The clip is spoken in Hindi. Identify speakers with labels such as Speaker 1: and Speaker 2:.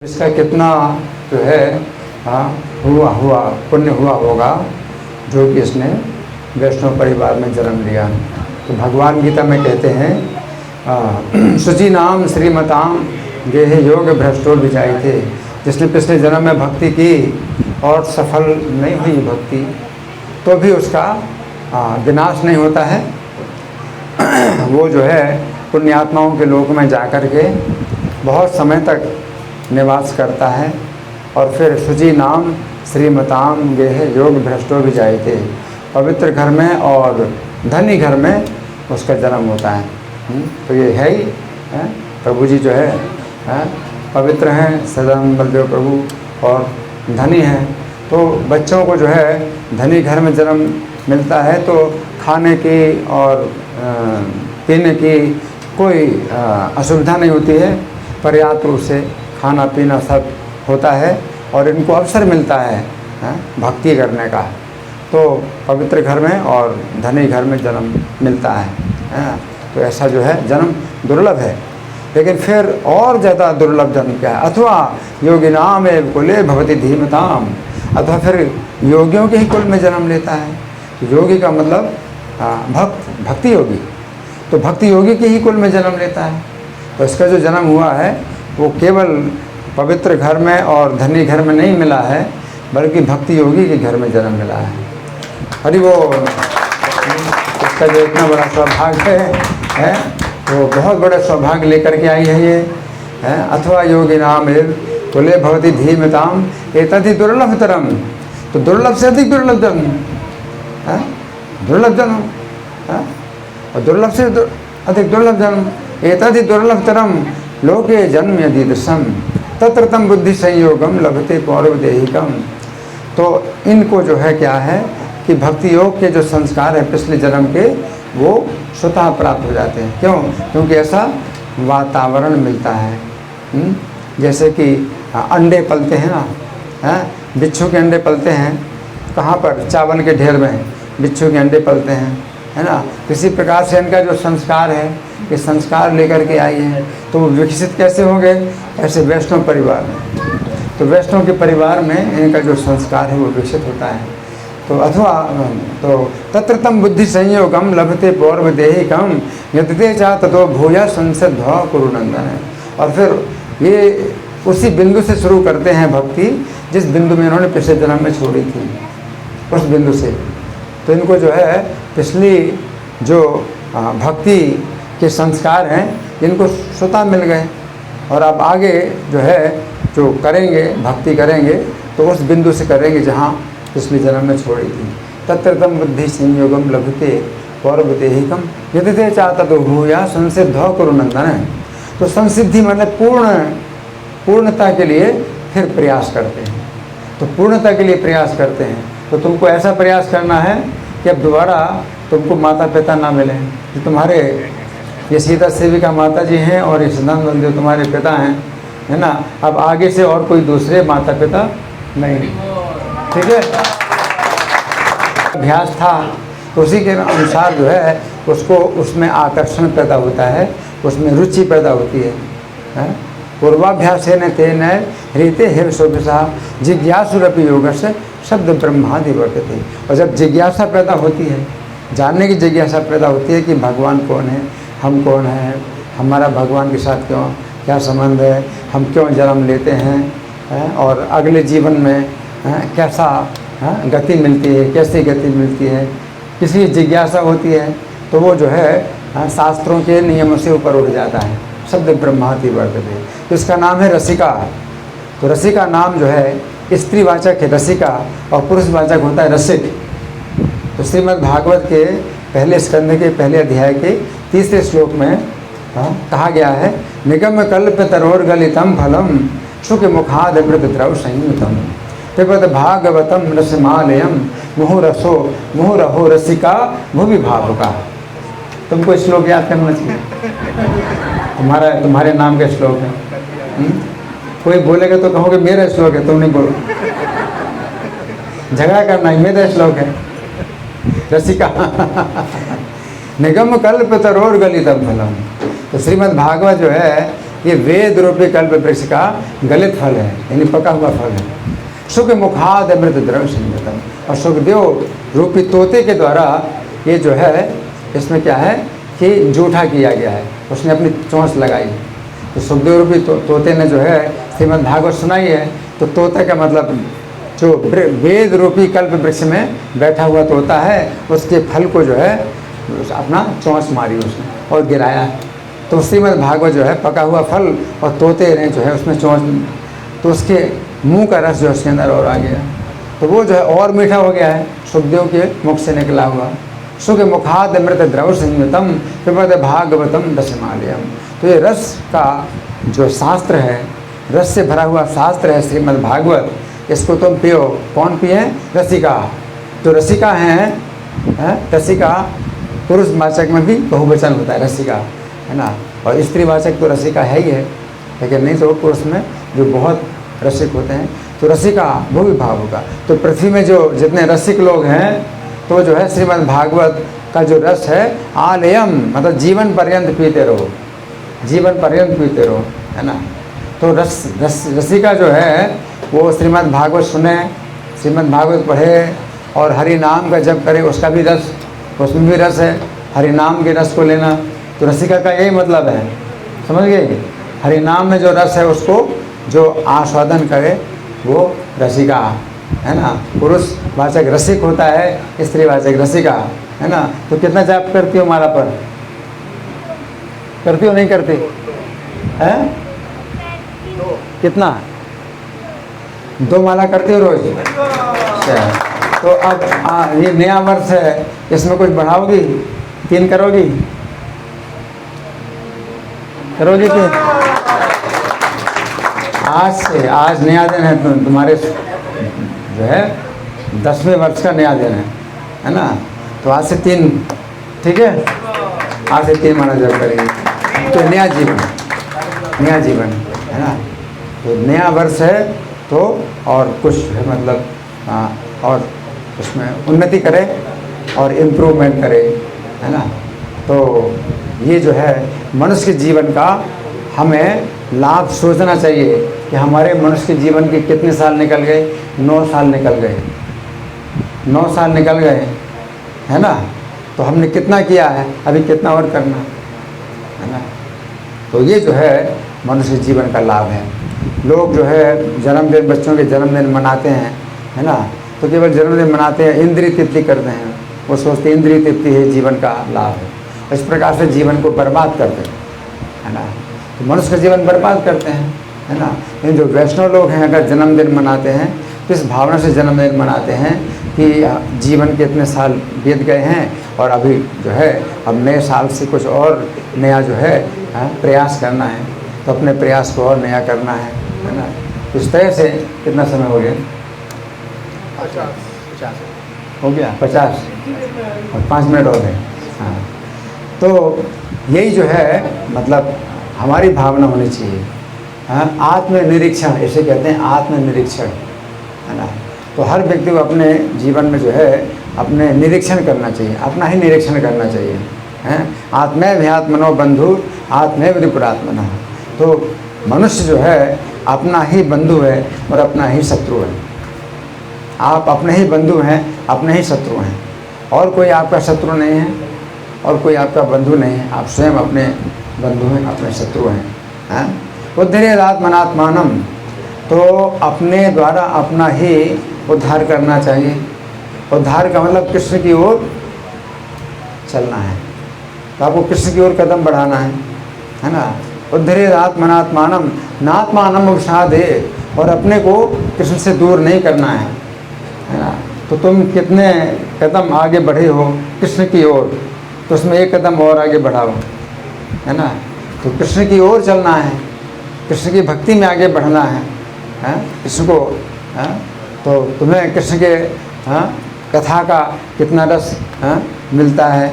Speaker 1: इसका कितना जो है हुआ पुण्य हुआ होगा जो कि इसने वैष्णव परिवार में जन्म लिया। तो भगवान गीता में कहते हैं शुचि नाम श्रीमताम गेह योग भ्रष्टो विजाई थे। जिसने पिछले जन्म में भक्ति की और सफल नहीं हुई भक्ति तो भी उसका विनाश नहीं होता है। वो जो है पुण्यात्माओं के लोक में जाकर के बहुत समय तक निवास करता है और फिर शुचि नाम श्रीमताम गेह योग भ्रष्टो विजाई थे। पवित्र घर में और धनी घर में उसका जन्म होता है। तो ये है ही प्रभु जी जो है पवित्र हैं सदानंद बलदेव प्रभु और धनी हैं। तो बच्चों को जो है धनी घर में जन्म मिलता है तो खाने की और पीने की कोई असुविधा नहीं होती है। पर्याप्त रूप से खाना पीना सब होता है और इनको अवसर मिलता है भक्ति करने का। तो पवित्र घर में और धनी घर में जन्म मिलता है। तो ऐसा जो है जन्म दुर्लभ है। लेकिन फिर और ज़्यादा दुर्लभ जन्म क्या है? अथवा योगिनाम एव कुले भवति धीमताम। अथवा फिर योगियों के ही कुल में जन्म लेता है। तो योगी का मतलब भक्ति योगी। तो भक्ति योगी के ही कुल में जन्म लेता है। तो इसका जो जन्म हुआ है वो केवल पवित्र घर में और धनी घर में नहीं मिला है बल्कि भक्ति योगी के घर में जन्म मिला है। अरे वो इसका जो इतना बड़ा सौभाग्य है वो बहुत बड़ा सौभाग्य लेकर के आई है ये है। अथवा योगी नाम एव कुले भवति धीमताम एतद्धि दुर्लभतरम। तो दुर्लभ से अधिक दुर्लभ जन्म है, दुर्लभ जन्म है और दुर्लभ से अधिक दुर्लभ जन्म। एतद्धि दुर्लभतरम लोके जन्म यदि दशम तत्र तम बुद्धि संयोगम लभते पौर्वदेहिकम। तो इनको जो है क्या है कि भक्ति योग के जो संस्कार है पिछले जन्म के वो स्वतः प्राप्त हो जाते हैं। क्यों? क्योंकि ऐसा वातावरण मिलता है। जैसे कि अंडे पलते हैं ना, बिच्छू के अंडे पलते हैं कहाँ पर? चावल के ढेर में बिच्छू के अंडे पलते हैं, है ना। किसी प्रकार से इनका जो संस्कार है ये संस्कार लेकर के आई है। तो वो विकसित कैसे होंगे? ऐसे वैष्णव परिवार में। तो वैष्णव के परिवार में इनका जो संस्कार है वो विकसित होता है। तो अथवा तो तत्र तम बुद्धि संयोगम लभते पौर्वदेहिकम यदते चा ततो भूया संसद कुरुनंदन। और फिर ये उसी बिंदु से शुरू करते हैं भक्ति जिस बिंदु में इन्होंने पिछले जन्म में छोड़ी थी, उस बिंदु से। तो इनको जो है पिछली जो भक्ति के संस्कार हैं इनको स्वतः मिल गए और अब आगे जो है जो करेंगे भक्ति करेंगे तो उस बिंदु से करेंगे जहाँ पिछले जन्म में छोड़ी थी। तत्र तम बुद्धि संयोगम लभते पौर्वदेहिकम यदि चाहता तो भूया संसिद्ध कुरुनंदन। तो संसिद्धि मतलब पूर्णता के लिए फिर प्रयास करते हैं। तो पूर्णता के लिए प्रयास करते हैं तो तुमको ऐसा प्रयास करना है कि अब दोबारा तुमको माता पिता ना मिले। तो तुम्हारे ये सीता सेविका माता जी हैं और ये सदानंद बलदेव तुम्हारे पिता हैं, है ना। अब आगे से और कोई दूसरे माता पिता नहीं, ठीक है। अभ्यास था तो उसी के अनुसार जो है उसको उसमें आकर्षण पैदा होता है, उसमें रुचि पैदा होती है। पूर्वाभ्यास न तेन रीते हिर शोभिषा जिज्ञासुरपि योग से शब्द ब्रह्मादि वर्तते। और जब जिज्ञासा पैदा होती है, जानने की जिज्ञासा पैदा होती है कि भगवान कौन है, हम कौन हैं, हमारा भगवान के साथ क्या संबंध है, हम क्यों जन्म लेते हैं और अगले जीवन में कैसा गति मिलती है, कैसी गति मिलती है, किसी जिज्ञासा होती है तो वो जो है शास्त्रों के नियमों से ऊपर उठ जाता है। शब्द ब्रह्मादि वर्तते। तो इसका नाम है रसिका। तो रसिका नाम जो है स्त्रीवाचक है रसिका और पुरुषवाचक होता है रसिक। तो श्रीमद् भागवत के पहले स्कंध के पहले अध्याय के तीसरे श्लोक में कहा गया है निगम कल्प तरोर्गलितम फलम शुक मुखाद मृतद्रव संयुतम पिबत भागवतम रसमालयम मुहुरहो रसिका भुवि भावुका। तुमको श्लोक याद करना चाहिए। तुम्हारे नाम का श्लोक है। कोई बोलेगा तो कहोगे मेरा श्लोक है, तुम नहीं बोलो। झगड़ा करना है, मेरा श्लोक है रसिका। निगम कल्प तरोर्गलितम फलम। तो श्रीमद् भागवत जो है ये वेद रूपी कल्प वृक्ष का गलित फल है, यानी पका हुआ फल है। सुख मुखाद अमृत द्रव्य संगतम, और सुखदेव रूपी तोते के द्वारा ये जो है इसमें क्या है कि जूठा किया गया है, उसने अपनी चोंच लगाई। तो सुखदेव रूपी तोते ने जो है श्रीमद् भागवत सुनाई है। तो तोते का मतलब जो वेद रूपी कल्प वृक्ष में बैठा हुआ तोता है, उसके फल को जो है अपना चोंच मारी उसने और गिराया। तो श्रीमद् भागवत जो है पका हुआ फल, और तोते ने जो है उसमें चोंच, तो उसके मुंह का रस जो उसके अंदर और आ गया, तो वो जो है और मीठा हो गया है सुखदेव के मुख से निकला हुआ। सुख मुखाद अमृत द्रव संयुतम पिबद भागवतम दशमालयम। तो ये रस का जो शास्त्र है, रस से भरा हुआ शास्त्र है श्रीमद् भागवत, इसको तुम पियो। कौन पिए? रसिका। जो रसिका हैं, रसिका पुरुष वाचक में भी बहुवचन होता है रसिका, है ना, और स्त्री वाचक तो रसिका है ही है, लेकिन नहीं तो पुरुष में जो बहुत रसिक होते हैं, तो रसिका भूवि भाव होगा। तो पृथ्वी में जो जितने रसिक लोग हैं, तो जो है श्रीमद् भागवत का जो रस है आलयम, मतलब जीवन पर्यंत पीते रहो, जीवन पर्यंत पीते रहो, है ना। तो रसिका जो है वो श्रीमद् भागवत सुने, श्रीमद् भागवत पढ़े और हरि नाम का जप करे, उसका भी रस, उसमें भी रस है, हरि नाम के रस को लेना। तो रसिका का यही मतलब है, समझ गए? हरि नाम में जो रस है उसको जो आस्वादन करे वो रसिका, है ना। पुरुष वाचक रसिक होता है, स्त्री वाचक रसिका, है ना। तो कितना जाप करती हो माला पर? करती हो नहीं करती? है कितना? 2 माला करती हो रोज? अच्छा, तो अब ये नया वर्ष है, इसमें कुछ बढ़ाओगी? 3 करोगी? करोगी 3? आज नया दिन है, तुम्हारे जो है 10वें वर्ष का नया दिन है ना। तो आज से 3, ठीक है, आज से 3 माला जब करेंगे तो नया जीवन, है ना। तो नया वर्ष है तो और कुछ है मतलब और उसमें उन्नति करे और इम्प्रूवमेंट करे, है ना। तो ये जो है मनुष्य के जीवन का हमें लाभ सोचना चाहिए कि हमारे मनुष्य के जीवन के कितने साल निकल गए? 9 साल निकल गए, 9 साल निकल गए, है ना। तो हमने कितना किया है, अभी कितना और करना है ना। तो ये जो है मनुष्य जीवन का लाभ है। लोग जो है जन्मदिन, बच्चों के जन्मदिन मनाते हैं, है ना, तो केवल जन्मदिन मनाते हैं, इंद्रिय तृप्ति करते हैं, वो सोचते इंद्रिय तृप्ति है जीवन का लाभ है। इस प्रकार से जीवन को बर्बाद करते हैं, है ना। तो मनुष्य का जीवन बर्बाद करते हैं, है ना। लेकिन जो वैष्णव लोग हैं अगर जन्मदिन मनाते हैं तो इस भावना से जन्मदिन मनाते हैं कि जीवन के इतने साल बीत गए हैं और अभी जो है अब नए साल से कुछ और नया जो है प्रयास करना है, तो अपने प्रयास को और नया करना है ना। इस तरह से कितना समय हो गया? 50 हो गया, 50 और 5 मिनट हो गए। हाँ, तो यही जो है मतलब हमारी भावना होनी चाहिए। हाँ, आत्मनिरीक्षण इसे कहते हैं, आत्मनिरीक्षण, है ना। तो हर व्यक्ति को अपने जीवन में जो है अपने निरीक्षण करना चाहिए, अपना ही निरीक्षण करना चाहिए, हैं। आत्मैव्यात्मनो बंधु आत्मैव रिपुरात्मनः। तो मनुष्य जो है अपना ही बंधु है और अपना ही शत्रु है। आप अपने ही बंधु हैं, अपने ही शत्रु हैं, और कोई आपका शत्रु नहीं है और कोई आपका बंधु नहीं है। आप स्वयं अपने बंधु हैं, अपने शत्रु हैं। उद्धरेदात्मनात्मानम, तो अपने द्वारा अपना ही उद्धार करना चाहिए। उद्धार का मतलब कृष्ण की ओर चलना है, तो आपको कृष्ण की ओर कदम बढ़ाना है ना। उद्धरेदात्मनात्मानम नात्मानम अवसादे, और अपने को कृष्ण से दूर नहीं करना है ना। तो तुम कितने कदम आगे बढ़े हो कृष्ण की ओर, तो उसमें एक कदम और आगे बढ़ाओ, है ना। तो कृष्ण की ओर चलना है, कृष्ण की भक्ति में आगे बढ़ना है, कृष्ण को, तो तुम्हें कृष्ण के कथा का कितना रस मिलता है,